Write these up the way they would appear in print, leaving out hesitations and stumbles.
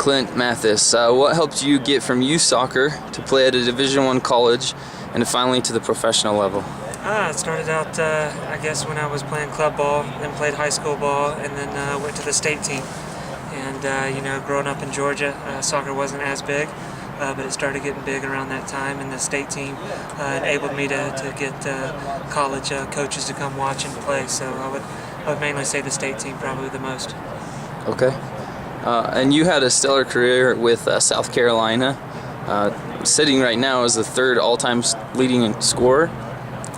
Clint Mathis, what helped you get from youth soccer to play at a Division I college and finally to the professional level? It started out, I guess, when I was playing club ball, then played high school ball, and then went to the state team. And, growing up in Georgia, soccer wasn't as big, but it started getting big around that time, and the state team enabled me to get college coaches to come watch and play. So I would mainly say the state team probably the most. Okay. And you had a stellar career with South Carolina, sitting right now as the third all-time leading scorer.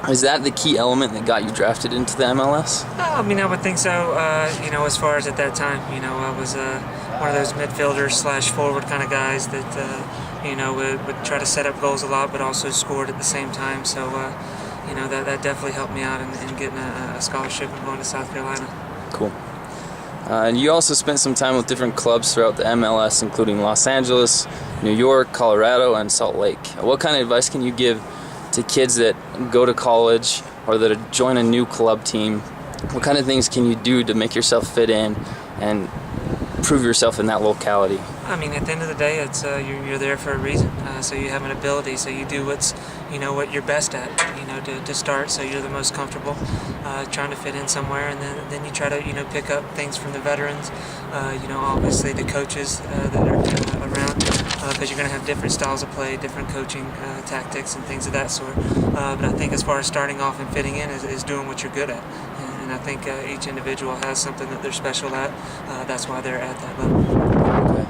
Is that the key element that got you drafted into the MLS? I mean, I would think so. As far as at that time, I was one of those midfielders / forward kind of guys that, would try to set up goals a lot, but also scored at the same time. So, that definitely helped me out in getting a scholarship and going to South Carolina. Cool. And you also spent some time with different clubs throughout the MLS, including Los Angeles, New York, Colorado, and Salt Lake. What kind of advice can you give to kids that go to college or that join a new club team? What kind of things can you do to make yourself fit in and prove yourself in that locality? I mean, at the end of the day, it's you're there for a reason. So you have an ability. So you do what you're best at. To start. So you're the most comfortable, trying to fit in somewhere, and then you try to pick up things from the veterans. Obviously the coaches that are around, because you're going to have different styles of play, different coaching tactics, and things of that sort. But I think as far as starting off and fitting in is doing what you're good at. And I think each individual has something that they're special at. That's why they're at that level. Okay.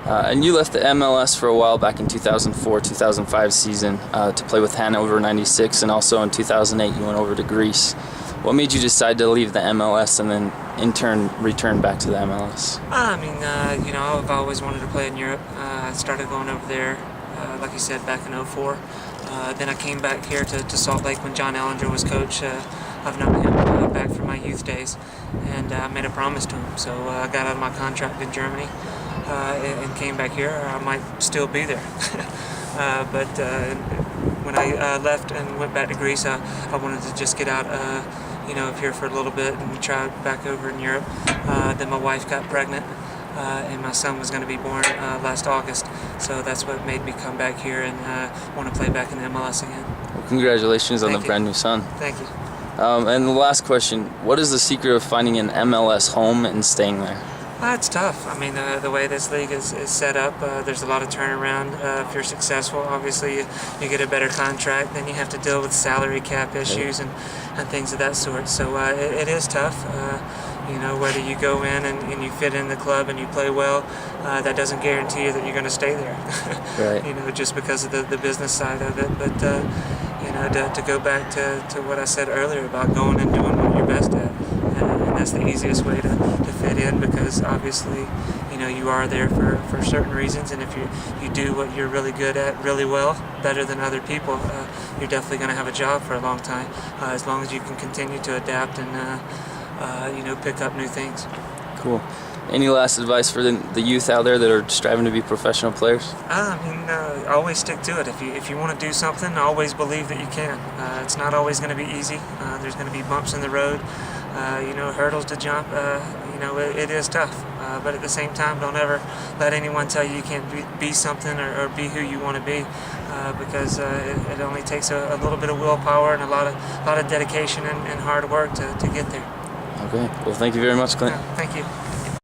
And you left the MLS for a while back in 2004-2005 season to play with Hannover 96, and also in 2008 you went over to Greece. What made you decide to leave the MLS and then in turn return back to the MLS? I mean, I've always wanted to play in Europe. I started going over there, like you said, back in 2004. Then I came back here to Salt Lake when John Ellinger was coach. I've known him back from my youth days, and I made a promise to him. So I got out of my contract in Germany and came back here. I might still be there. But when I left and went back to Greece, I wanted to just get out of here for a little bit and try back over in Europe. Then my wife got pregnant, and my son was going to be born last August. So that's what made me come back here and want to play back in the MLS again. Well, congratulations on Thank the you. brand new son. Thank you. And the last question, what is the secret of finding an MLS home and staying there? It's tough. I mean, the way this league is set up, there's a lot of turnaround. If you're successful, obviously you get a better contract. Then you have to deal with salary cap issues and things of that sort. So it is tough. Whether you go in and you fit in the club and you play well, that doesn't guarantee you that you're going to stay there. Right. Just because of the business side of it. But, to go back to what I said earlier about going and doing what you're best at. And that's the easiest way to fit in, because obviously, you are there for certain reasons, and if you do what you're really good at really well, better than other people, you're definitely going to have a job for a long time, as long as you can continue to adapt and pick up new things. Cool. Any last advice for the youth out there that are striving to be professional players? Always stick to it. If you want to do something, always believe that you can. It's not always going to be easy. There's going to be bumps in the road, hurdles to jump. It is tough. But at the same time, don't ever let anyone tell you can't be something or be who you want to be, because it only takes a little bit of willpower and a lot of dedication and hard work to get there. Okay. Well, thank you very much, Clint. Thank you.